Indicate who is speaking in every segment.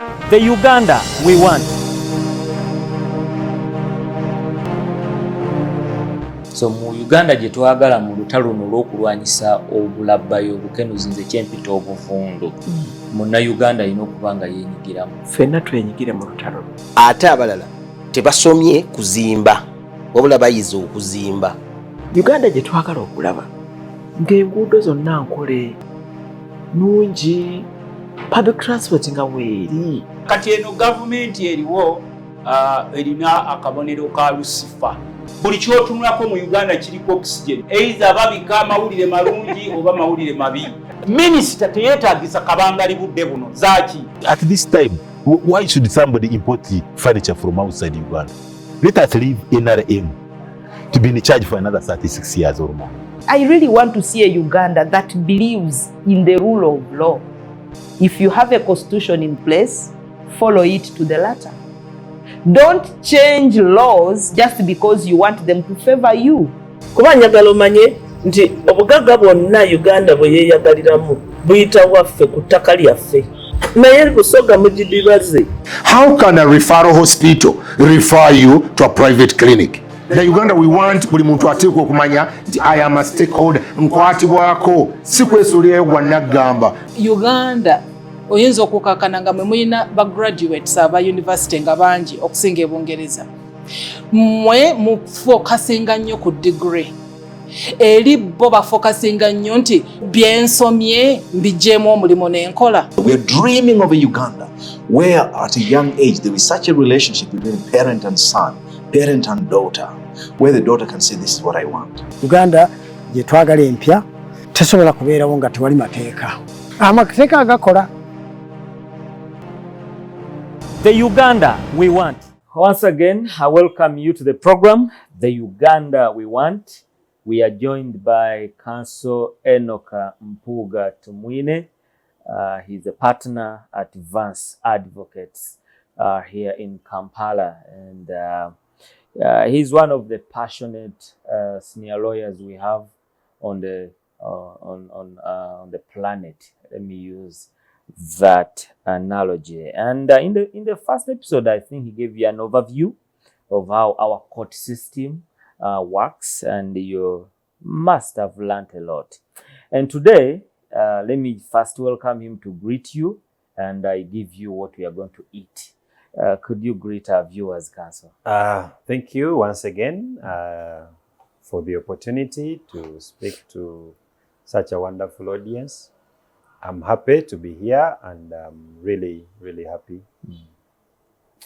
Speaker 1: The Uganda we want. So mu Uganda gye twagala mu lutalo luno olw'okulwanyisa obulabbayo obukenuzi nze kyempita obuvundu. Munna Uganda alina okuba nga yeenyigiramu.
Speaker 2: Ffenna twenyigire mu lutalo.
Speaker 3: Ate abalala tebasomye kuzimba wabula bayize okuzimba.
Speaker 2: Uganda gye twagala okulaba ng'enguudo zonna nkole nungi, public transport nga weeri.
Speaker 4: Kati eno gavumenti eriwo erina akabonero ka Lucifer. Buli kyotunulako mu Uganda kiriko oxygen. Either babika amawulire malungi oba mawulire mabi. Minisita teyeetaagisa kabangali budde buno zaaki.
Speaker 5: At this time, why should somebody import furniture from outside Uganda? Let us leave NRM to be in charge for another 36 years or more.
Speaker 6: I really want to see a Uganda that believes in the rule of law. If you have a constitution in place, follow it to the letter. Don't change laws just because you want them to favor you.
Speaker 2: Kuba njagala omanye nti obugagga bwonna Uganda bwe yeeyagaliramu buyita waffe ku ttaka lyaffe. Naye busoga mugidibaze.
Speaker 7: How can a referral hospital refer you to a private clinic? The Uganda we want buli muntu ateekwa okumanya nti I am a stakeholder, nkwatibwako si kwesuulirayo gwa naggamba.
Speaker 8: Uganda oyinza okukakana nga mwe mulina bagraduates aba university nga bangi okusinga ebungereza. Mwe mufokasinga nnyo ku degree. Eri bo bafokasinga nnyo nti byensomye mbijeemu omulimu n'enkola.
Speaker 9: We are dreaming of a Uganda where at a young age there is such a relationship between parent and son, parent and daughter, where the daughter can say this is what I want.
Speaker 10: Uganda gye twagala empya tesobola kubeerawo nga tewali mateeka. Amateeka agakola.
Speaker 1: The Uganda we want. Once again, I welcome you to the program, The Uganda we want. We are joined by Council Enock Tumwine. He's a partner at Vance Advocates here in Kampala, and he's one of the passionate senior lawyers we have on the planet. Let me use that analogy. And in the first episode, I think he gave you an overview of how our court system works, and you must have learned a lot. And today, let me first welcome him to greet you, and I give you what we are going to eat. Could you greet our viewers, Council?
Speaker 11: Thank you once again for the opportunity to speak to such a wonderful audience. I'm happy to be here, and I'm really, really happy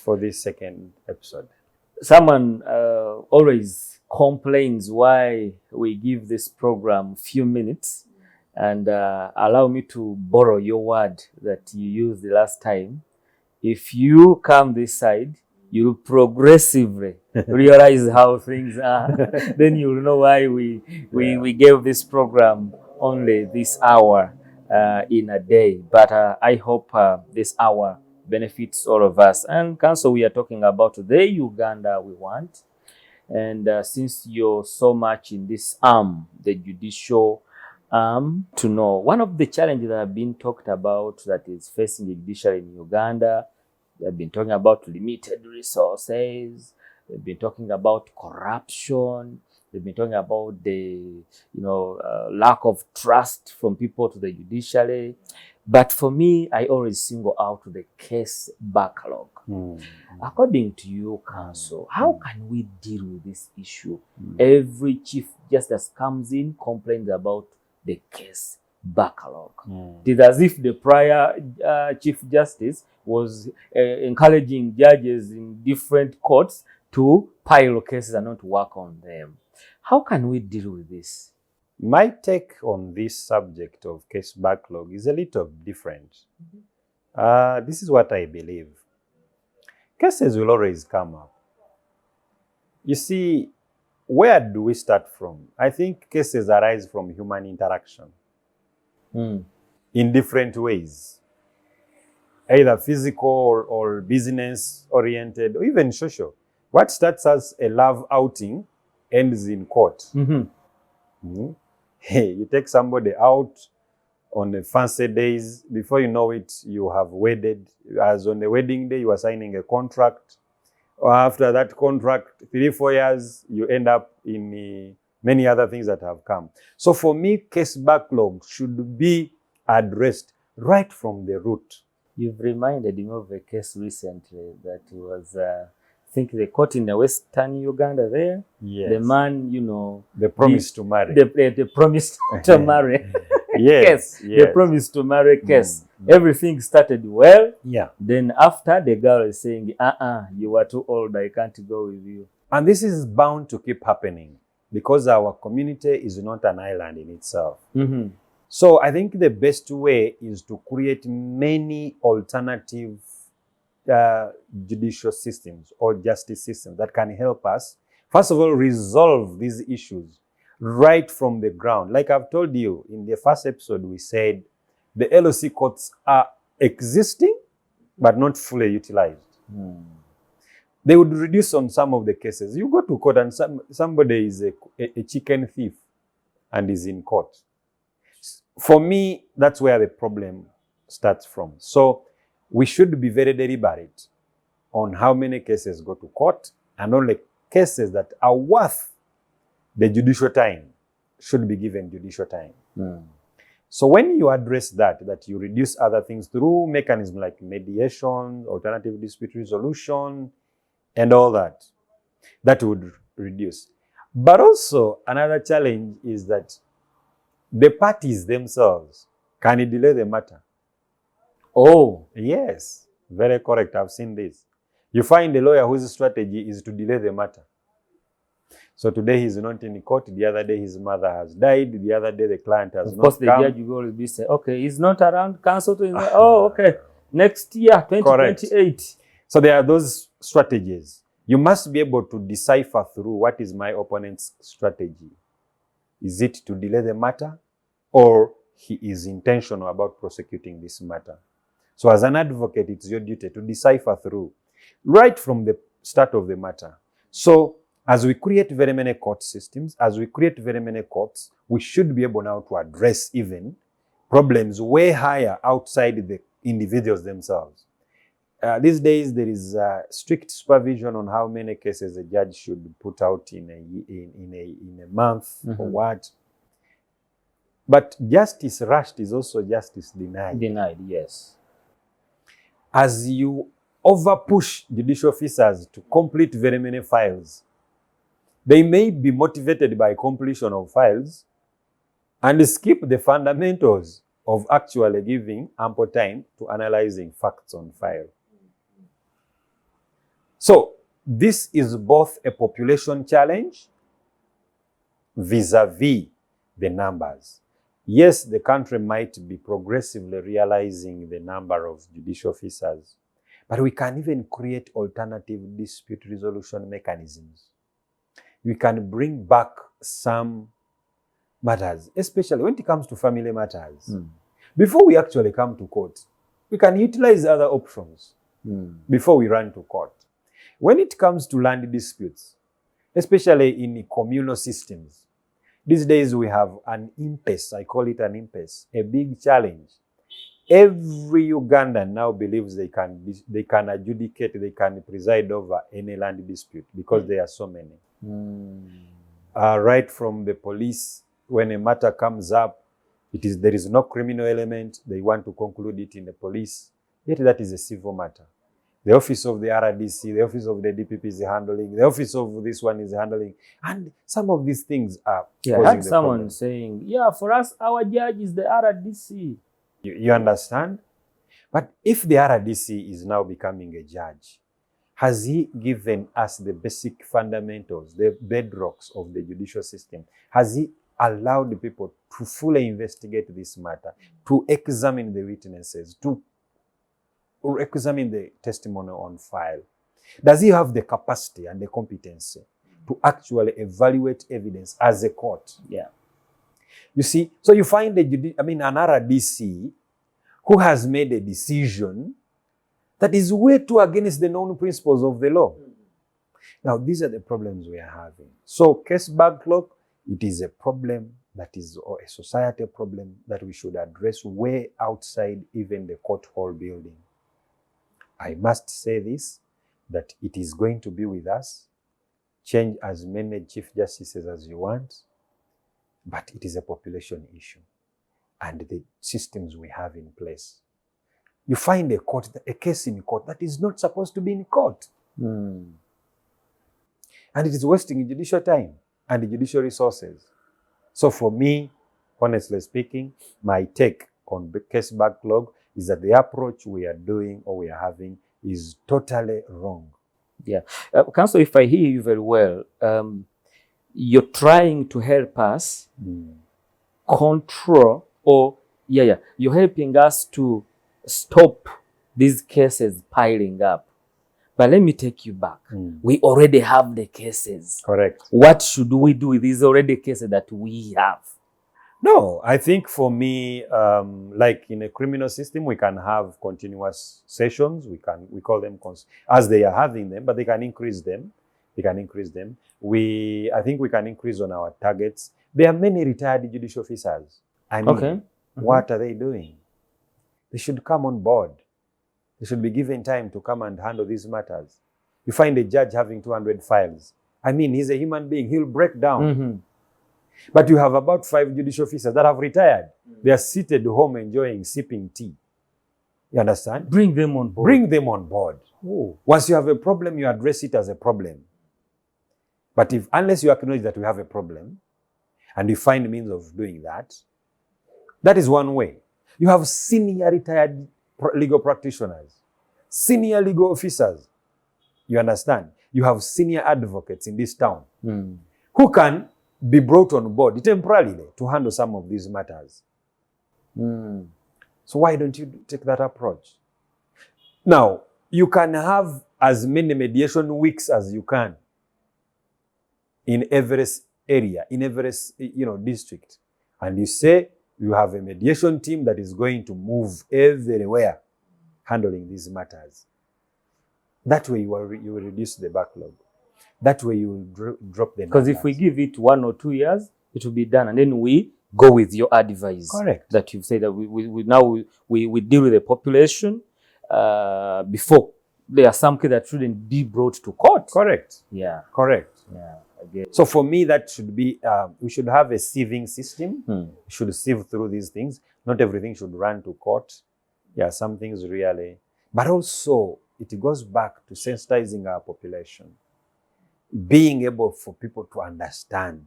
Speaker 11: for this second episode.
Speaker 1: Someone always complains why we give this program few minutes, and allow me to borrow your word that you used the last time. If you come this side, you'll progressively realize how things are. Then you'll know why we gave this program only this hour in a day. But I hope this hour benefits all of us. And Council, we are talking about the Uganda we want. And since you're so much in this arm, the judicial arm, to know one of the challenges that have been talked about that is facing the judiciary in Uganda, they've been talking about limited resources, they've been talking about corruption, they've been talking about the lack of trust from people to the judiciary. But for me, I always single out the case backlog. According to you, Council, how can we deal with this issue? Every Chief Justice comes in, complains about the case backlog. It is as if the prior Chief Justice was encouraging judges in different courts to pile cases and not work on them. How can we deal with this?
Speaker 11: My take on this subject of case backlog is a little different. This is what I believe. Cases will always come up. You see, where do we start from? I think cases arise from human interaction in different ways, either physical or business-oriented, or even social. What starts as a love outing ends in court. Hey, you take somebody out on the fancy days. Before you know it, you have wedded. As on the wedding day, you are signing a contract. Or after that contract, 3-4 years, you end up in many other things that have come. So for me, case backlog should be addressed right from the root.
Speaker 1: You've reminded me of a case recently that was, I think they caught in the western Uganda there.
Speaker 11: Yes.
Speaker 1: The man, you know,
Speaker 11: They promised to marry.
Speaker 1: They promised to marry.
Speaker 11: Yes,
Speaker 1: They
Speaker 11: yes.
Speaker 1: promised to marry case. Everything started well.
Speaker 11: Yeah.
Speaker 1: Then after, the girl is saying, you are too old, I can't go with you.
Speaker 11: And this is bound to keep happening because our community is not an island in itself.
Speaker 1: Mm-hmm.
Speaker 11: So I think the best way is to create many alternative judicial systems or justice systems that can help us, first of all, resolve these issues right from the ground. Like I've told you in the first episode, we said the LOC courts are existing, but not fully utilized. They would reduce on some of the cases. You go to court and somebody is a chicken thief and is in court. For me, that's where the problem starts from. So we should be very deliberate on how many cases go to court, and only cases that are worth the judicial time should be given judicial time. So when you address that you reduce other things through mechanisms like mediation, alternative dispute resolution, and all that, that would reduce. But also another challenge is that the parties themselves can delay the matter.
Speaker 1: Oh,
Speaker 11: yes, very correct. I've seen this. You find a lawyer whose strategy is to delay the matter. So today he's not in court. The other day his mother has died. The other day the client has not come.
Speaker 1: Of course, the judge will always be saying, okay, he's not around, cancel to him. Oh, okay, next year, 2028.
Speaker 11: Correct. So there are those strategies. You must be able to decipher through what is my opponent's strategy. Is it to delay the matter, or he is intentional about prosecuting this matter? So as an advocate, it's your duty to decipher through right from the start of the matter. So as we create very many court systems, as we create very many courts, we should be able now to address even problems way higher outside the individuals themselves. These days, there is strict supervision on how many cases a judge should put out in a month or what. But justice rushed is also justice denied.
Speaker 1: Denied, yes.
Speaker 11: As you over-push judicial officers to complete very many files, they may be motivated by completion of files and skip the fundamentals of actually giving ample time to analyzing facts on file. So this is both a population challenge vis-a-vis the numbers. Yes, the country might be progressively realizing the number of judicial officers, but we can even create alternative dispute resolution mechanisms. We can bring back some matters, especially when it comes to family matters. Before we actually come to court, we can utilize other options before we run to court. When it comes to land disputes, especially in communal systems, these days we have an impasse, I call it an impasse, a big challenge. Every Ugandan now believes they can adjudicate, they can preside over any land dispute because there are so many. Right from the police, when a matter comes up, there is no criminal element, they want to conclude it in the police, yet that is a civil matter. The office of the RDC, the office of the DPP is handling, the office of this one is handling, and some of these things are causing
Speaker 1: I had
Speaker 11: the
Speaker 1: someone
Speaker 11: problem.
Speaker 1: saying, yeah, for us, our judge is the RDC.
Speaker 11: You understand? But if the RDC is now becoming a judge, has he given us the basic fundamentals, the bedrocks of the judicial system? Has he allowed the people to fully investigate this matter, to examine the witnesses, to examine the testimony on file? Does he have the capacity and the competency to actually evaluate evidence as a court?
Speaker 1: Yeah.
Speaker 11: You see, so you find an RDC who has made a decision that is way too against the known principles of the law. Now, these are the problems we are having. So, case backlog, it is a problem that is a societal problem that we should address way outside even the court hall building. I must say this, that it is going to be with us. Change as many chief justices as you want, but it is a population issue and the systems we have in place. You find a case in court that is not supposed to be in court. And it is wasting judicial time and judicial resources. So for me, honestly speaking, my take on the case backlog is that the approach we are doing or we are having is totally wrong.
Speaker 1: Yeah. Counsel, if I hear you very well, you're trying to help us control, or you're helping us to stop these cases piling up. But let me take you back. We already have the cases.
Speaker 11: Correct.
Speaker 1: What should we do with these already cases that we have?
Speaker 11: No, I think for me, like in a criminal system, we can have continuous sessions. We call them as they are having them, but they can increase them. I think we can increase on our targets. There are many retired judicial officers. I mean, what are they doing? They should come on board. They should be given time to come and handle these matters. You find a judge having 200 files. I mean, he's a human being. He'll break down. But you have about 5 judicial officers that have retired. They are seated home enjoying, sipping tea. You understand?
Speaker 1: Bring them on board.
Speaker 11: Bring them on board. Once you have a problem, you address it as a problem. But unless you acknowledge that we have a problem, and you find means of doing that, that is one way. You have senior retired legal practitioners, senior legal officers. You understand? You have senior advocates in this town who can be brought on board temporarily to handle some of these matters. So why don't you take that approach? Now, you can have as many mediation weeks as you can in every area, in every district. And you say you have a mediation team that is going to move everywhere handling these matters. That way you will reduce the backlog. That way you will drop the numbers.
Speaker 1: Because if we give it 1 or 2 years, it will be done. And then we go with your advice.
Speaker 11: Correct.
Speaker 1: That you've said that we deal with the population before. There are some cases that shouldn't be brought to court.
Speaker 11: Correct.
Speaker 1: Yeah.
Speaker 11: Correct.
Speaker 1: Yeah. Again.
Speaker 11: So for me, that should be, we should have a sieving system. We should sieve through these things. Not everything should run to court. Yeah, some things really. But also, it goes back to sensitizing our population. Being able for people to understand.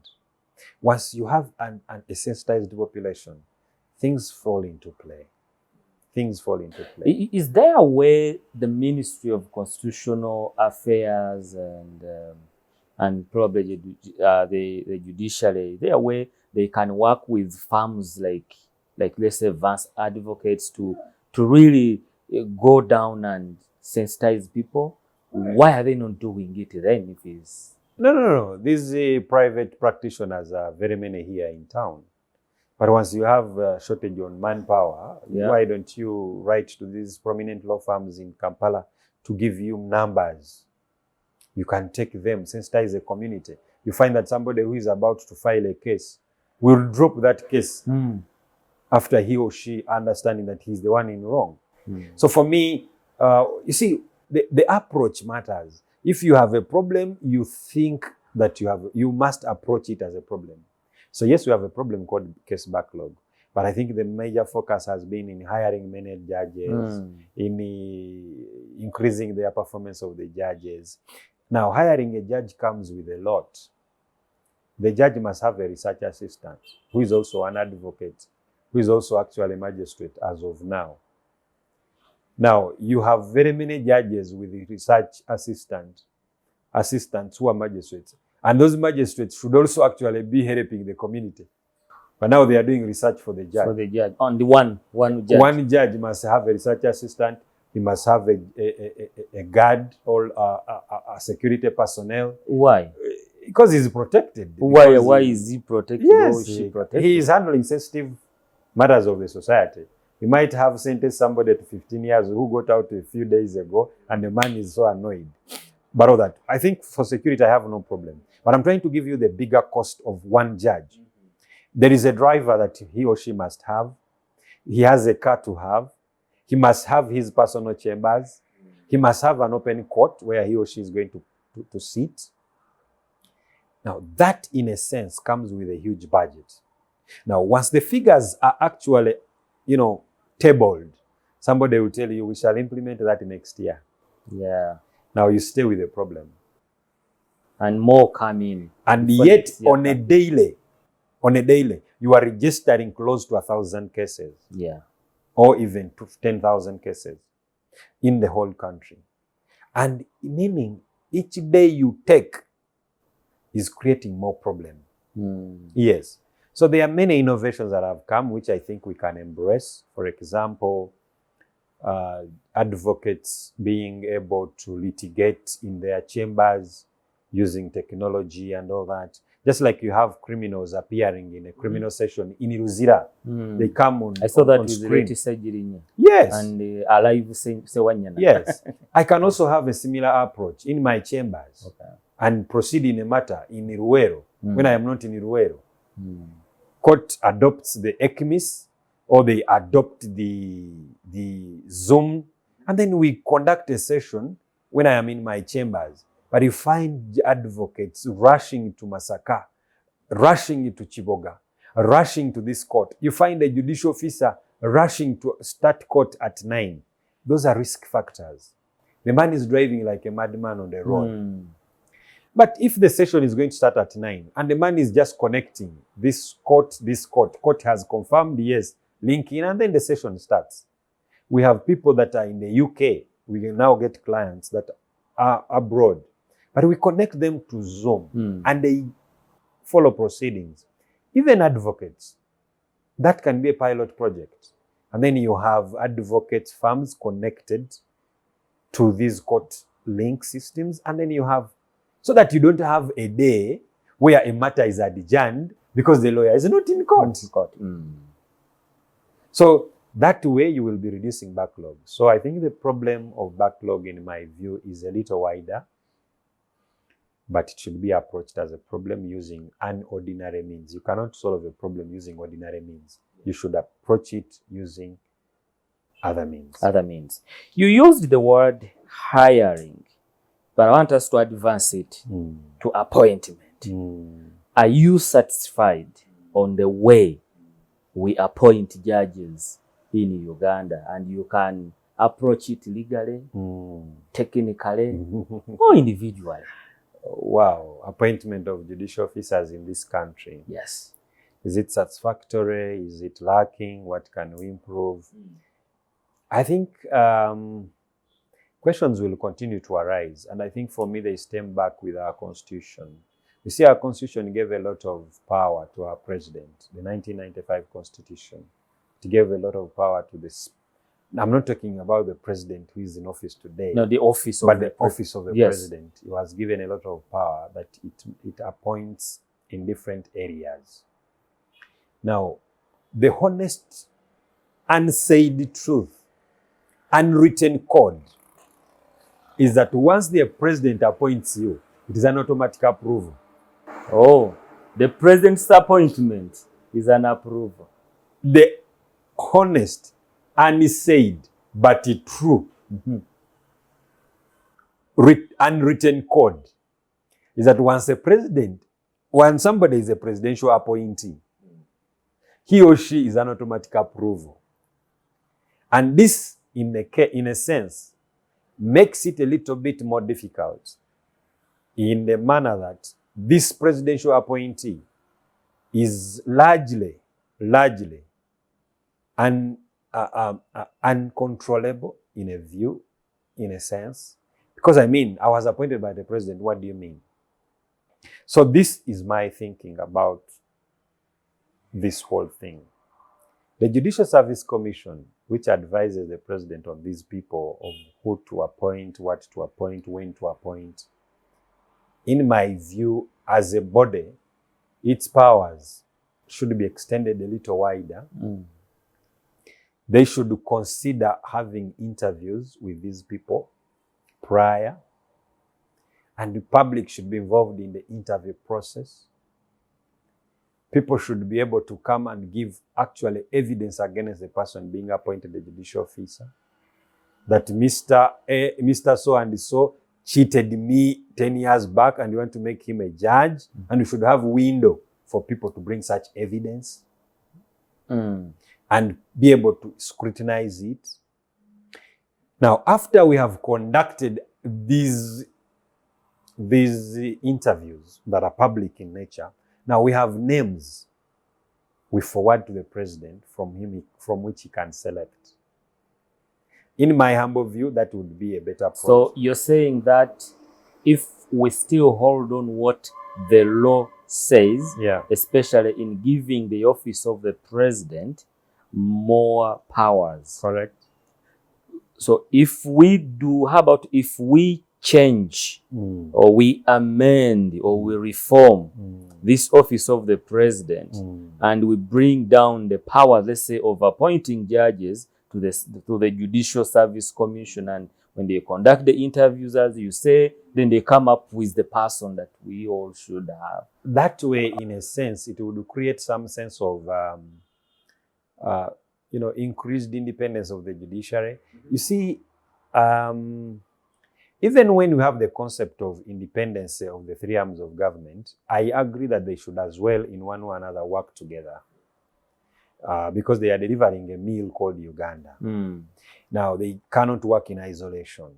Speaker 11: Once you have a sensitized population, things fall into play. Things fall into play.
Speaker 1: Is there a way the Ministry of Constitutional Affairs and probably the judiciary, is there a way they can work with firms like let's say advanced advocates to really go down and sensitize people? Why are they not doing it then if it's...
Speaker 11: No. These private practitioners are very many here in town. But once you have a shortage on manpower, why don't you write to these prominent law firms in Kampala to give you numbers? You can take them, sensitize the community. You find that somebody who is about to file a case will drop that case after he or she understanding that he's the one in wrong. So for me, you see, the approach matters. If you have a problem, you think that you must approach it as a problem. So yes, we have a problem called case backlog, but I think the major focus has been in hiring many judges, in increasing their performance of the judges. Now, hiring a judge comes with a lot. The judge must have a research assistant who is also an advocate, who is also actually a magistrate as of now. Now, you have very many judges with research assistants who are magistrates. And those magistrates should also actually be helping the community. But now they are doing research for the judge.
Speaker 1: For the judge. On the one judge.
Speaker 11: One judge must have a research assistant. He must have a guard or a security personnel.
Speaker 1: Why?
Speaker 11: Because he's protected.
Speaker 1: Why is he protected?
Speaker 11: Yes,
Speaker 1: or is she protected?
Speaker 11: He is handling sensitive matters of the society. You might have sentenced somebody to 15 years who got out a few days ago, and the man is so annoyed. But all that, I think for security, I have no problem. But I'm trying to give you the bigger cost of one judge. There is a driver that he or she must have. He has a car to have. He must have his personal chambers. He must have an open court where he or she is going to sit. Now, that in a sense comes with a huge budget. Now, once the figures are actually, tabled, somebody will tell you, we shall implement that next year.
Speaker 1: Yeah.
Speaker 11: Now you stay with the problem.
Speaker 1: And more come in.
Speaker 11: And yet, on a daily, you are registering close to 1,000 cases.
Speaker 1: Yeah.
Speaker 11: Or even 10,000 cases in the whole country. And meaning each day you take is creating more problem. Yes. So there are many innovations that have come, which I think we can embrace. For example, advocates being able to litigate in their chambers using technology and all that. Just like you have criminals appearing in a criminal session in Iruzira. They come on
Speaker 1: I saw that
Speaker 11: on
Speaker 1: with
Speaker 11: screen. Yes.
Speaker 1: And alive Sewanyana.
Speaker 11: Yes. I can also have a similar approach in my chambers and proceed in a matter in Iruwero when I am not in Iruwero. Court adopts the ECMIS or they adopt the Zoom, and then we conduct a session when I am in my chambers. But you find advocates rushing to Masaka, rushing to Chiboga, rushing to this court. You find a judicial officer rushing to start court at 9. Those are risk factors. The man is driving like a madman on the road. But if the session is going to start at 9 and the man is just connecting this court, court has confirmed, yes, link in, and then the session starts. We have people that are in the UK. We can now get clients that are abroad. But we connect them to Zoom and they follow proceedings. Even advocates, that can be a pilot project. And then you have advocates firms connected to these court link systems. And then you have, so that you don't have a day where a matter is adjourned because the lawyer is not in court. So that way you will be reducing backlog. So I think the problem of backlog, in my view, is a little wider, but it should be approached as a problem using unordinary means. You cannot solve a problem using ordinary means. You should approach it using other means.
Speaker 1: Other means. You used the word hiring, but I want us to advance it to appointment. Are you satisfied on the way we appoint judges in Uganda, and you can approach it legally, technically, or individually?
Speaker 11: Wow, appointment of judicial officers in this country.
Speaker 1: Yes.
Speaker 11: Is it satisfactory? Is it lacking? What can we improve? I think questions will continue to arise. And I think for me, they stem back with our constitution. You see, our constitution gave a lot of power to our president, the 1995 constitution. It gave a lot of power to this. I'm not talking about the president who is in office today.
Speaker 1: No, the office of
Speaker 11: the office of the president. He was given a lot of power that it appoints in different areas. Now, the honest, unsaid truth, unwritten code is that once the president appoints you, it is an automatic approval.
Speaker 1: Oh, the president's appointment is an approval.
Speaker 11: The honest, unsaid, but true, unwritten code is that once somebody is a presidential appointee, he or she is an automatic approval. And this, in a sense, makes it a little bit more difficult in the manner that this presidential appointee is largely uncontrollable in a sense. Because I was appointed by the president, what do you mean? So this is my thinking about this whole thing. The Judicial Service Commission, which advises the president on these people, of who to appoint, what to appoint, when to appoint, in my view, as a body, its powers should be extended a little wider. They should consider having interviews with these people prior, and the public should be involved in the interview process. people should be able to come and give actually evidence against the person being appointed a judicial officer. That Mr. So and so cheated me 10 years back and you want to make him a judge, and you should have window for people to bring such evidence and be able to scrutinize it. Now, after we have conducted these interviews that are public in nature, now we have names we forward to the president from which he can select. In my humble view, that would be a better approach.
Speaker 1: So you're saying that if we still hold on what the law says, especially in giving the office of the president more powers.
Speaker 11: Correct.
Speaker 1: So if we do, how about if we change or we amend or we reform this office of the president and we bring down the power, let's say, of appointing judges to the Judicial Service Commission, and when they conduct the interviews, as you say, then they come up with the person that we all should have.
Speaker 11: That way, in a sense, it would create some sense of increased independence of the judiciary. You see, even when we have the concept of independence of the three arms of government, I agree that they should as well, in one way or another, work together. Because they are delivering a meal called Uganda. Now, they cannot work in isolation.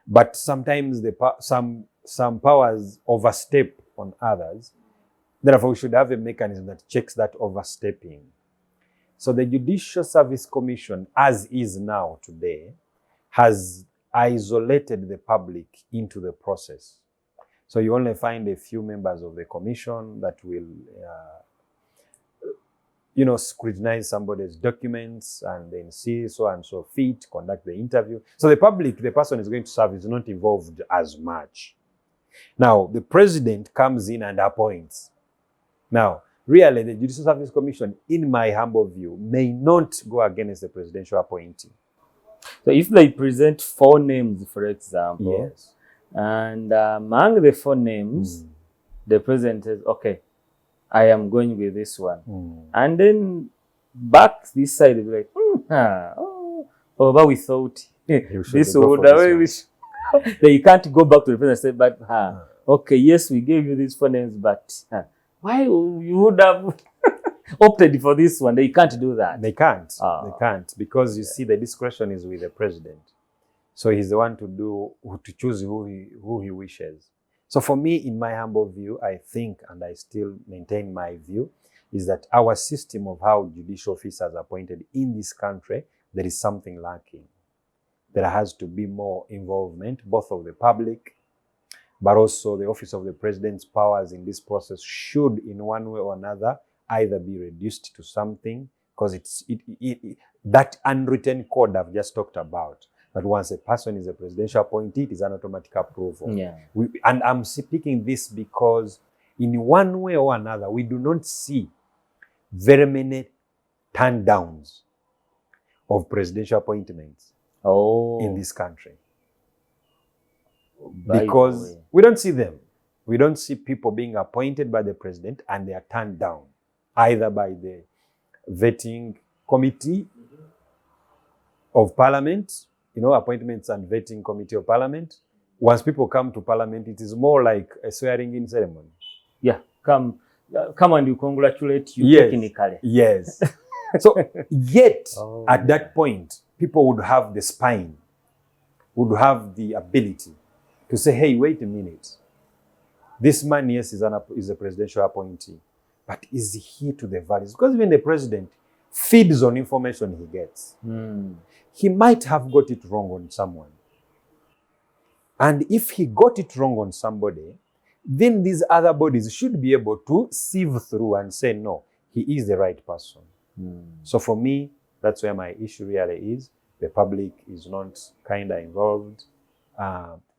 Speaker 11: But sometimes some powers overstep on others. Therefore, we should have a mechanism that checks that overstepping. So the Judicial Service Commission, as is now today, has isolated the public into the process. So you only find a few members of the commission that will scrutinize somebody's documents and then see so and so fit, conduct the interview. So the public, the person is going to serve, is not involved as much. Now, the president comes in and appoints. Now, really, the Judicial Service Commission, in my humble view, may not go against the presidential appointee.
Speaker 1: So if they present 4 names, for example,
Speaker 11: yes,
Speaker 1: and among the 4 names, the president says, okay, I am going with this one. And then back this side, they'll be like, but we thought this would, they can't go back to the president and say, but, okay, yes, we gave you these 4 names, but why you would have opted for this one? They can't do that.
Speaker 11: They can't. They can't, because you see, the discretion is with the president. So he's the one to choose who he wishes. So for me, in my humble view, I think, and I still maintain my view, is that our system of how judicial officers are appointed in this country, there is something lacking. There has to be more involvement, both of the public, but also the office of the president's powers in this process should, in one way or another, either be reduced to something, because it's that unwritten code I've just talked about. That once a person is a presidential appointee, it is an automatic approval. And I'm speaking this because in one way or another, we do not see very many turn-downs of presidential appointments in this country. Because we don't see them. We don't see people being appointed by the president and they are turned down, either by the vetting committee of parliament, appointments and vetting committee of parliament. Once people come to parliament, it is more like a swearing-in ceremony.
Speaker 1: Yeah, come and you congratulate you technically.
Speaker 11: Yes. So yet, at that point, people would have the spine, would have the ability to say, hey, wait a minute. This man, yes, is a presidential appointee, but is he to the values? Because even the president feeds on information he gets. He might have got it wrong on someone. And if he got it wrong on somebody, then these other bodies should be able to sieve through and say, no, he is the right person. So for me, that's where my issue really is. The public is not kind of involved.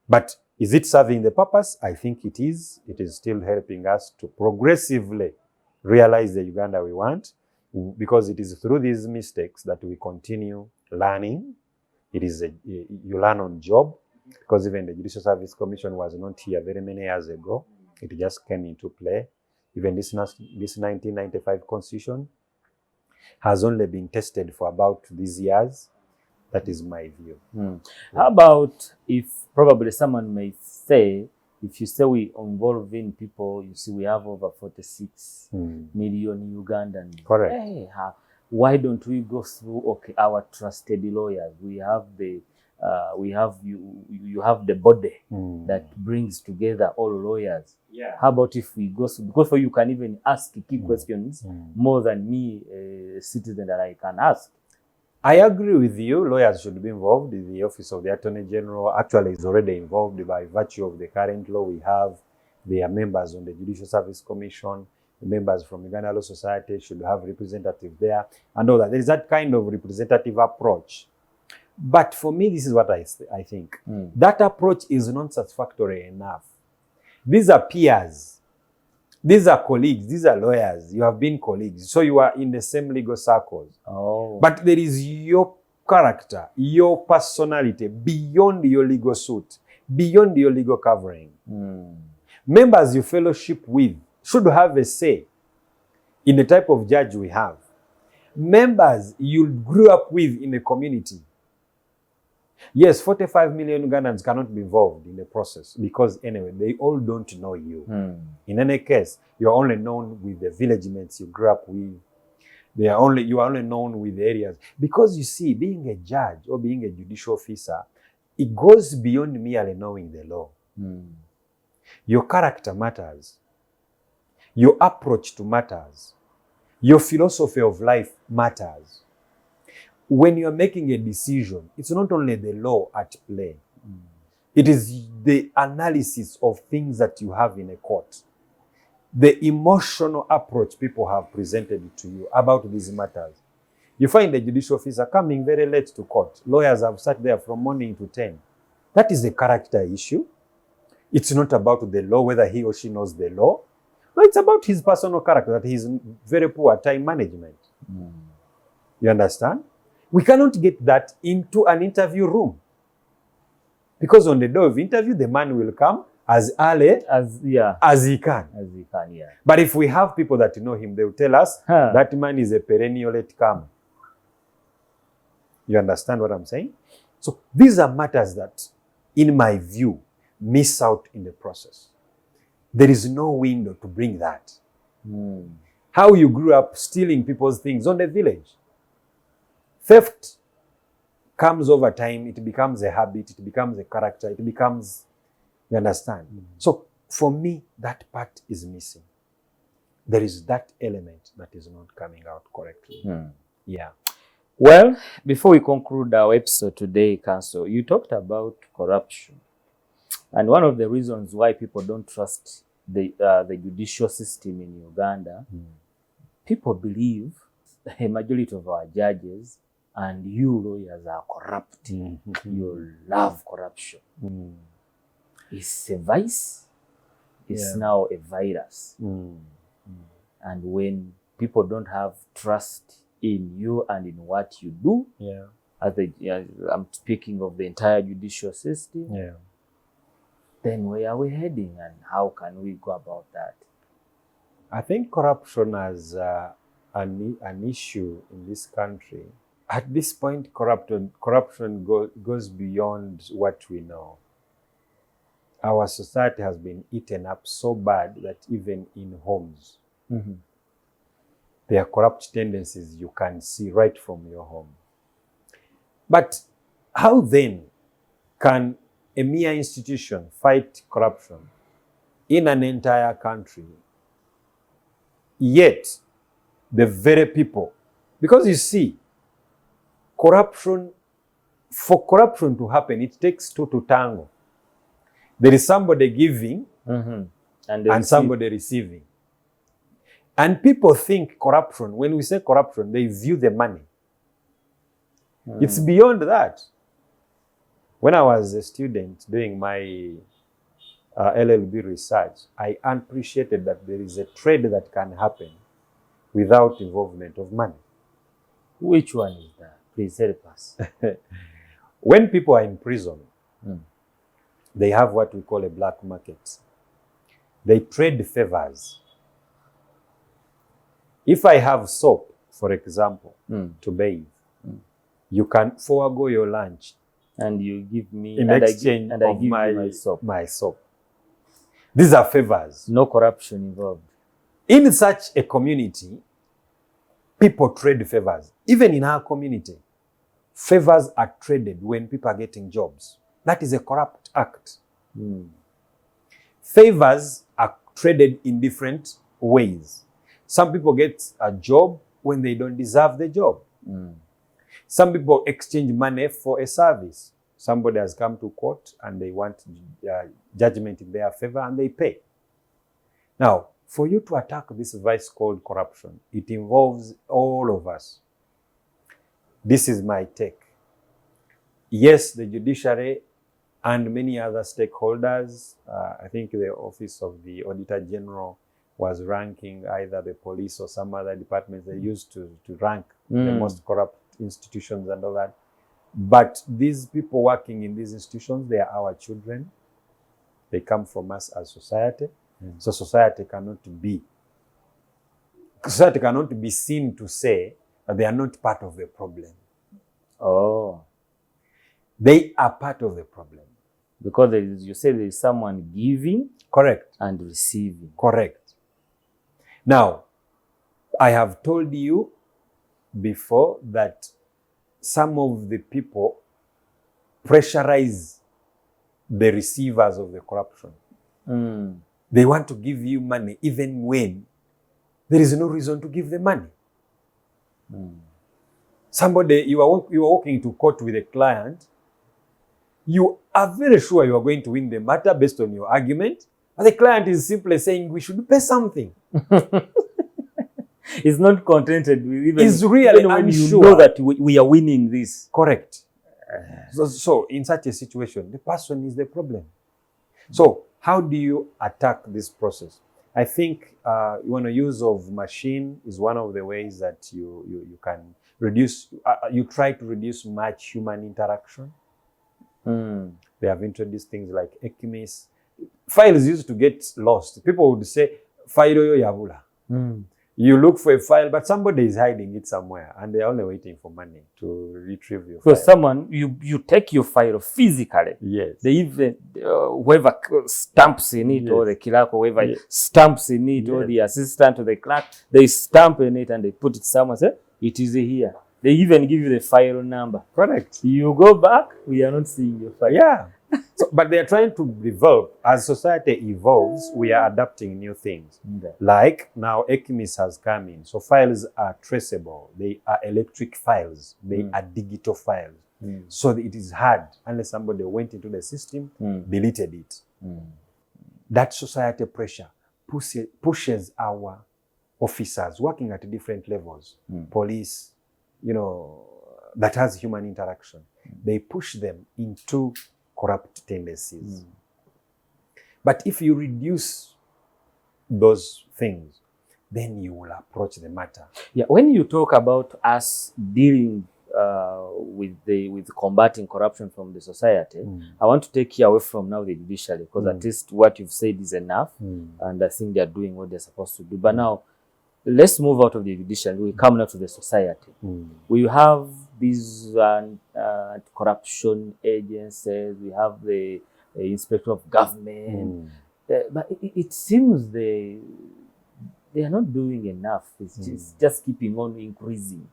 Speaker 11: But is it serving the purpose? I think it is. It is still helping us to progressively realize the Uganda we want, because it is through these mistakes that we continue learning. It is you learn on job, because even the Judicial Service Commission was not here very many years ago. It just came into play. Even this 1995 constitution has only been tested for about these years. That is my view.
Speaker 1: How about if probably someone may say, if you say we involve in people, you see we have over 46 million Ugandans.
Speaker 11: Correct.
Speaker 1: Hey, why don't we go through our trusted lawyers? We have the you have the body that brings together all lawyers.
Speaker 11: Yeah.
Speaker 1: How about if we go through, because for you can even ask key questions more than me, a citizen, that I can ask.
Speaker 11: I agree with you. Lawyers should be involved. The Office of the Attorney General actually is already involved by virtue of the current law we have. They are members on the Judicial Service Commission. The members from Uganda Law Society should have representatives there and all that. There is that kind of representative approach. But for me, this is what I think. That approach is not satisfactory enough. These are peers. These are colleagues. These are lawyers. You have been colleagues. So you are in the same legal circles.
Speaker 1: Oh.
Speaker 11: But there is your character, your personality beyond your legal suit, beyond your legal covering. Members you fellowship with should have a say in the type of judge we have. Members you grew up with in a community. Yes, 45 million Ugandans cannot be involved in the process because anyway, they all don't know you. In any case, you are only known with the village mates you grew up with. You are only known with the areas. Because you see, being a judge or being a judicial officer, it goes beyond merely knowing the law. Your character matters. Your approach to matters. Your philosophy of life matters. When you are making a decision, it's not only the law at play. It is the analysis of things that you have in a court. The emotional approach people have presented to you about these matters. You find the judicial officer coming very late to court. Lawyers have sat there from morning to 10. That is a character issue. It's not about the law, whether he or she knows the law. No, it's about his personal character, that he's very poor at time management. You understand? We cannot get that into an interview room. Because on the day of interview, the man will come as early as he can. But if we have people that know him, they will tell us that man is a perennial late comer. You understand what I'm saying? So these are matters that, in my view, miss out in the process. There is no window to bring that. How you grew up stealing people's things on the village. Theft comes over time, it becomes a habit, it becomes a character, it becomes, you understand? So for me, that part is missing. There is that element that is not coming out correctly. Yeah.
Speaker 1: Well, before we conclude our episode today, Council, you talked about corruption. And one of the reasons why people don't trust the judicial system in Uganda, people believe a majority of our judges and you lawyers are corrupt. You love corruption. It's a vice. It's now a virus. And when people don't have trust in you and in what you do, I'm speaking of the entire judicial system, then where are we heading and how can we go about that?
Speaker 11: I think corruption as an issue in this country, at this point, corruption goes beyond what we know. Our society has been eaten up so bad that even in homes, there are corrupt tendencies you can see right from your home. But how then can a mere institution fight corruption in an entire country? Yet, the very people, because you see, for corruption to happen, it takes two to tango. There is somebody giving and somebody receiving. And people think corruption, when we say corruption, they view the money. It's beyond that. When I was a student doing my LLB research, I appreciated that there is a trade that can happen without involvement of money.
Speaker 1: Which one is that? Please help us.
Speaker 11: When people are in prison, they have what we call a black market. They trade favors If I have soap, for example, to bathe, you can forego your lunch
Speaker 1: and you give me
Speaker 11: in exchange
Speaker 1: and I
Speaker 11: of
Speaker 1: give you
Speaker 11: my soap. These are favors.
Speaker 1: No corruption involved.
Speaker 11: In such a community, people trade favors. Even in our community, favors are traded when people are getting jobs. That is a corrupt act. Favors are traded in different ways. Some people get a job when they don't deserve the job. Some people exchange money for a service. Somebody has come to court and they want judgment in their favor and they pay. Now, for you to attack this vice called corruption, it involves all of us. This is my take. Yes, the judiciary and many other stakeholders, I think the Office of the Auditor General was ranking either the police or some other departments. They used to rank the most corrupt institutions and all that. But these people working in these institutions, they are our children. They come from us as society. So society cannot be seen to say that they are not part of the problem.
Speaker 1: Oh.
Speaker 11: They are part of the problem.
Speaker 1: Because you say there is someone giving.
Speaker 11: Correct.
Speaker 1: And receiving.
Speaker 11: Correct. Now, I have told you before that some of the people pressurize the receivers of the corruption. They want to give you money even when there is no reason to give the money. Somebody, you are walking to court with a client, you are very sure you are going to win the matter based on your argument, but the client is simply saying we should pay something.
Speaker 1: It's not contented with even.
Speaker 11: It's really
Speaker 1: even when
Speaker 11: unsure.
Speaker 1: you know that we are winning this.
Speaker 11: Correct. So in such a situation, the person is the problem. So how do you attack this process? I think use of machine is one of the ways that you can reduce. You try to reduce much human interaction. They have introduced things like Ecmis. Files used to get lost. People would say, "File yo yabula." You look for a file, but somebody is hiding it somewhere, and they're only waiting for money to retrieve your file.
Speaker 1: So someone, you take your file physically.
Speaker 11: Yes.
Speaker 1: They even, whoever stamps in it, or the clerk, or whoever stamps in it, or the assistant to the clerk, they stamp in it and they put it somewhere, say, it is here. They even give you the file number.
Speaker 11: Correct.
Speaker 1: You go back, we are not seeing your file.
Speaker 11: Yeah. So, but they are trying to evolve. As society evolves, we are adapting new things. Like now, Ecmis has come in. So files are traceable. They are electric files. They are digital files. So it is hard unless somebody went into the system, deleted it. That society pressure pushes our officers working at different levels, police, that has human interaction. They push them into corrupt tendencies. But if you reduce those things, then you will approach the matter.
Speaker 1: Yeah, when you talk about us dealing with combating corruption from the society, I want to take you away from now the judiciary, because at least what you've said is enough, and I think they're doing what they're supposed to do. But now, let's move out of the judiciary. We come now to the society. We have these corruption agencies. We have the inspector of government. But it seems they are not doing enough. It's just keeping on increasing.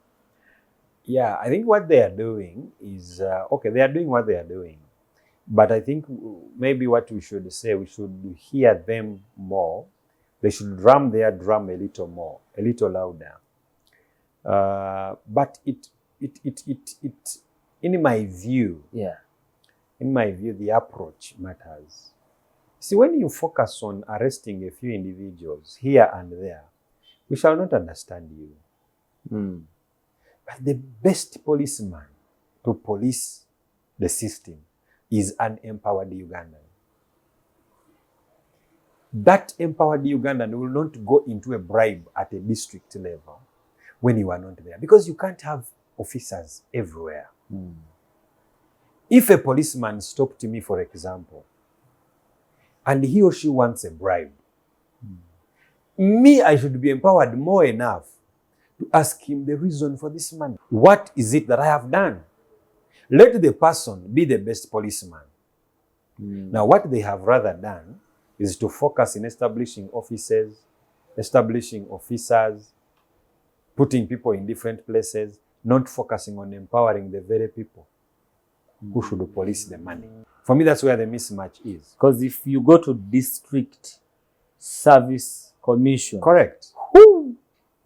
Speaker 11: Yeah, I think what they are doing is, they are doing what they are doing. But I think maybe what we should say, we should hear them more. They should drum their drum a little more, a little louder. But it, in my view, the approach matters. See, when you focus on arresting a few individuals here and there, we shall not understand you. But the best policeman to police the system is an empowered Ugandan. That empowered Ugandan will not go into a bribe at a district level when you are not there, because you can't have officers everywhere. If a policeman stopped me, for example, and he or she wants a bribe, me, I should be empowered more enough to ask him the reason for this money. What is it that I have done? Let the person be the best policeman. Now, what they have rather done is to focus in establishing offices, establishing officers, putting people in different places, not focusing on empowering the very people who should police the money. For me, that's where the mismatch is.
Speaker 1: Because if you go to district service commission,
Speaker 11: correct,
Speaker 1: whoo,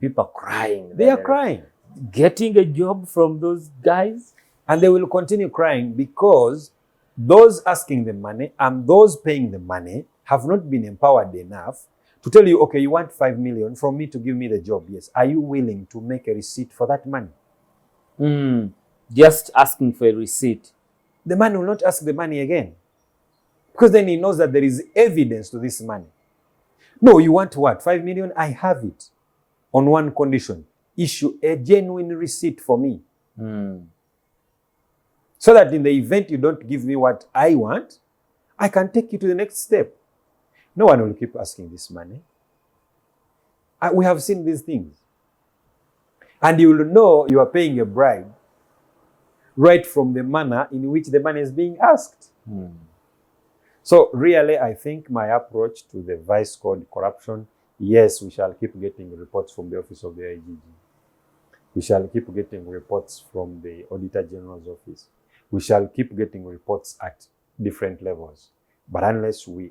Speaker 1: people are crying.
Speaker 11: They are crying.
Speaker 1: Getting a job from those guys.
Speaker 11: And they will continue crying because those asking the money and those paying the money have not been empowered enough to tell you, okay, you want 5 million from me to give me the job. Yes. Are you willing to make a receipt for that money?
Speaker 1: Just asking for a receipt.
Speaker 11: The man will not ask the money again because then he knows that there is evidence to this money. No, you want what? 5 million? I have it on one condition. Issue a genuine receipt for me. So that in the event you don't give me what I want, I can take you to the next step. No one will keep asking this money. We have seen these things. And you will know you are paying a bribe right from the manner in which the money is being asked. So really, I think my approach to the vice called corruption, yes, we shall keep getting reports from the office of the IGG. We shall keep getting reports from the Auditor General's office. We shall keep getting reports at different levels. But unless we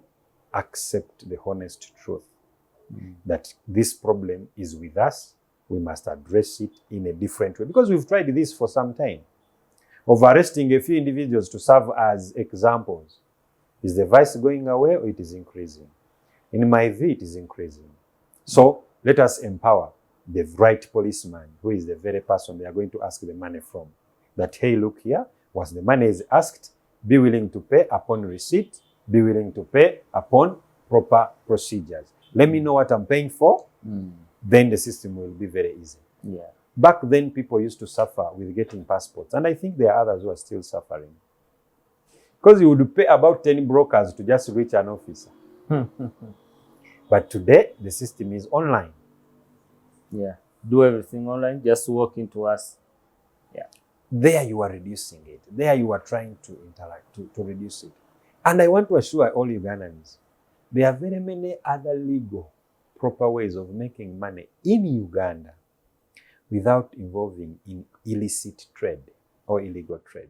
Speaker 11: accept the honest truth that this problem is with us, we must address it in a different way. Because we've tried this for some time, of arresting a few individuals to serve as examples. Is the vice going away or it is increasing? In my view, it is increasing. So let us empower the right policeman, who is the very person they are going to ask the money from. That, hey, look here, once the money is asked, be willing to pay upon receipt, be willing to pay upon proper procedures. Let me know what I'm paying for, then the system will be very easy.
Speaker 1: Yeah.
Speaker 11: Back then, people used to suffer with getting passports, and I think there are others who are still suffering. Because you would pay about 10 brokers to just reach an officer. But today, the system is online.
Speaker 1: Yeah. Do everything online, just walk into us. Yeah.
Speaker 11: There you are reducing it. There you are trying to interact, to reduce it. And I want to assure all Ugandans, there are very many other legal, proper ways of making money in Uganda without involving in illicit trade or illegal trade.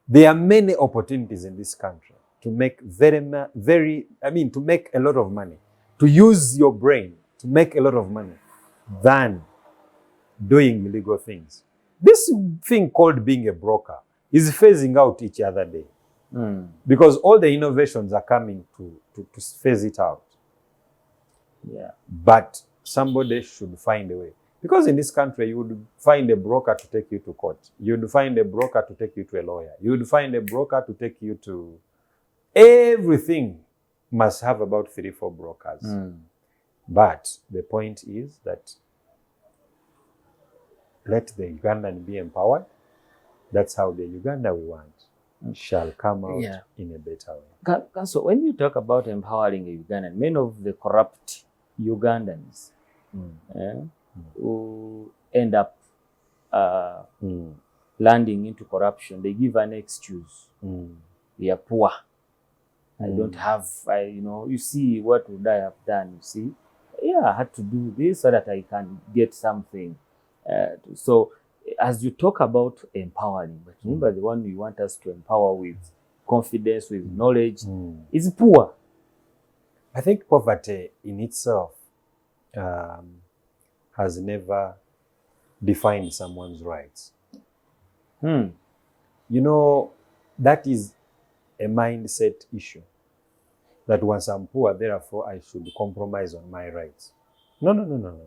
Speaker 11: There are many opportunities in this country to make to make a lot of money, to use your brain to make a lot of money than doing illegal things. This thing called being a broker is phasing out each other day because all the innovations are coming to phase it out.
Speaker 1: Yeah.
Speaker 11: But somebody should find a way. Because in this country, you would find a broker to take you to court. You would find a broker to take you to a lawyer. You would find a broker to take you to... Everything must have about 3-4 brokers. But the point is that let the Ugandan be empowered. That's how the Uganda we want shall come out in a better way.
Speaker 1: So when you talk about empowering a Ugandan, many of the corrupt Ugandans who end up landing into corruption, they give an excuse. We are poor. I don't have, you see, what would I have done? You see, I had to do this so that I can get something. So as you talk about empowering, but remember the one you want us to empower with confidence, with knowledge, is poor.
Speaker 11: I think poverty in itself has never defined someone's rights. You know, that is a mindset issue. That once I'm poor, therefore I should compromise on my rights. No.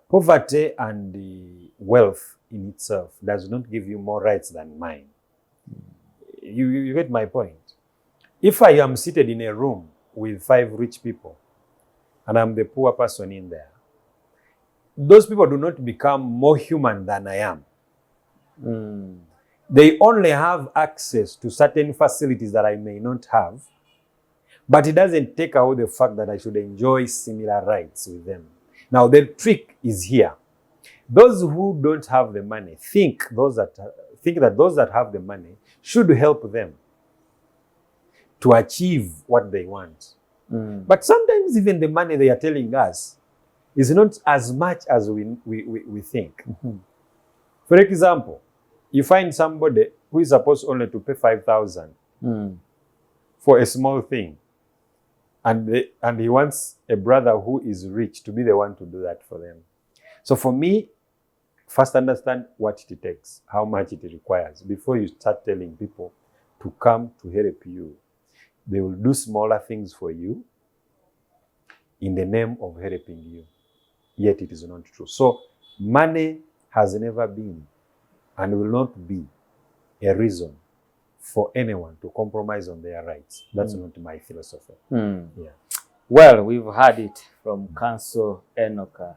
Speaker 11: Poverty and the wealth in itself does not give you more rights than mine. You get my point. If I am seated in a room with 5 rich people and I'm the poor person in there, those people do not become more human than I am. They only have access to certain facilities that I may not have, but it doesn't take away the fact that I should enjoy similar rights with them. Now, the trick is here. Those who don't have the money think that those that have the money should help them to achieve what they want. But sometimes even the money they are telling us is not as much as we think. For example, you find somebody who is supposed only to pay 5,000 for a small thing, and he wants a brother who is rich to be the one to do that for them. So for me, first understand what it takes, how much it requires, before you start telling people to come to help you. They will do smaller things for you in the name of helping you, yet it is not true. So money has never been and will not be a reason for anyone to compromise on their rights. That's not my philosophy. Yeah.
Speaker 1: Well, we've heard it from Council Enock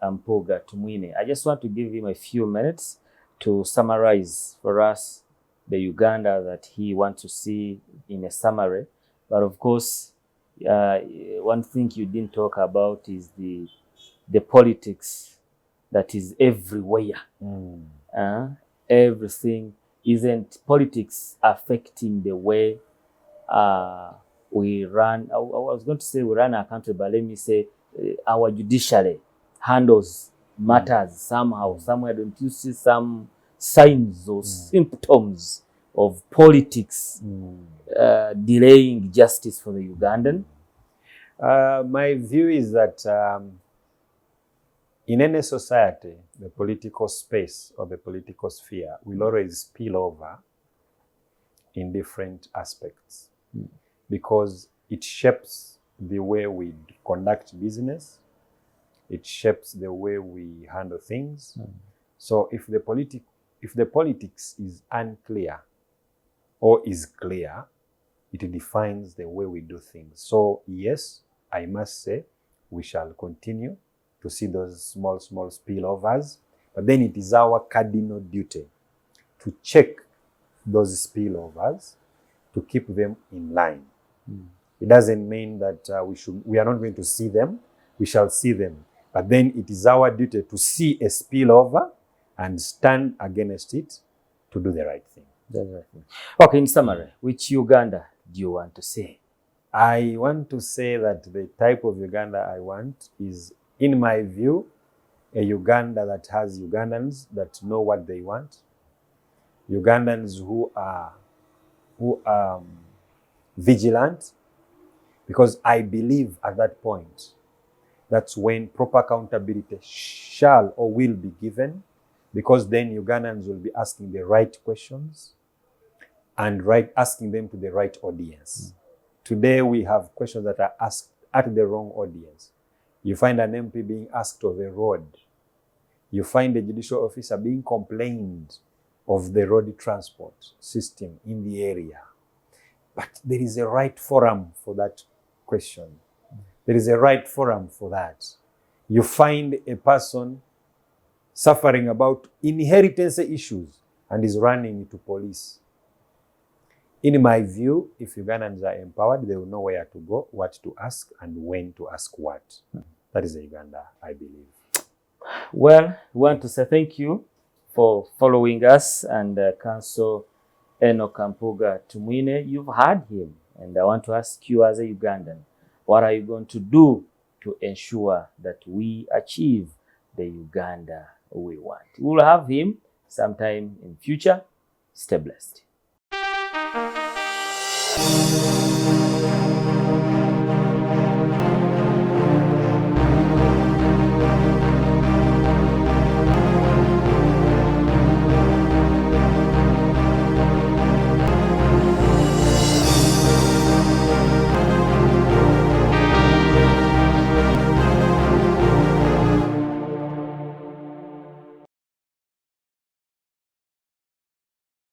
Speaker 1: Tumwine. I just want to give him a few minutes to summarize for us the Uganda that he wants to see in a summary. But of course, one thing you didn't talk about is the politics that is everywhere. Everything. Isn't politics affecting the way we run? I was going to say we run our country, but let me say our judiciary handles matters somehow, somewhere. Don't you see some signs or symptoms of politics delaying justice for the Ugandan?
Speaker 11: My view is that in any society, the political space or the political sphere will always spill over in different aspects because it shapes the way we conduct business. It shapes the way we handle things. So if the politics is unclear or is clear, it defines the way we do things. So yes, I must say we shall continue to see those small spillovers, but then it is our cardinal duty to check those spillovers, to keep them in line. It doesn't mean that we are not going to see them. We shall see them, but then it is our duty to see a spillover and stand against it to do the right thing.
Speaker 1: That's right. Okay, in summary, which Uganda do you want to see?
Speaker 11: I want to say that the type of Uganda I want is, in my view, a Uganda that has Ugandans that know what they want, Ugandans who are vigilant, because I believe at that point, that's when proper accountability shall or will be given, because then Ugandans will be asking the right questions and asking them to the right audience. Today we have questions that are asked at the wrong audience. You find an MP being asked of a road. You find a judicial officer being complained of the road transport system in the area. But there is a right forum for that question. There is a right forum for that. You find a person suffering about inheritance issues and is running to police. In my view, if Ugandans are empowered, they will know where to go, what to ask, and when to ask what. That is the Uganda, I believe.
Speaker 1: Well, we want to say thank you for following us, and Council Enock Tumwine. You've heard him, and I want to ask you as a Ugandan, what are you going to do to ensure that we achieve the Uganda we want? We'll have him sometime in future. Stay blessed.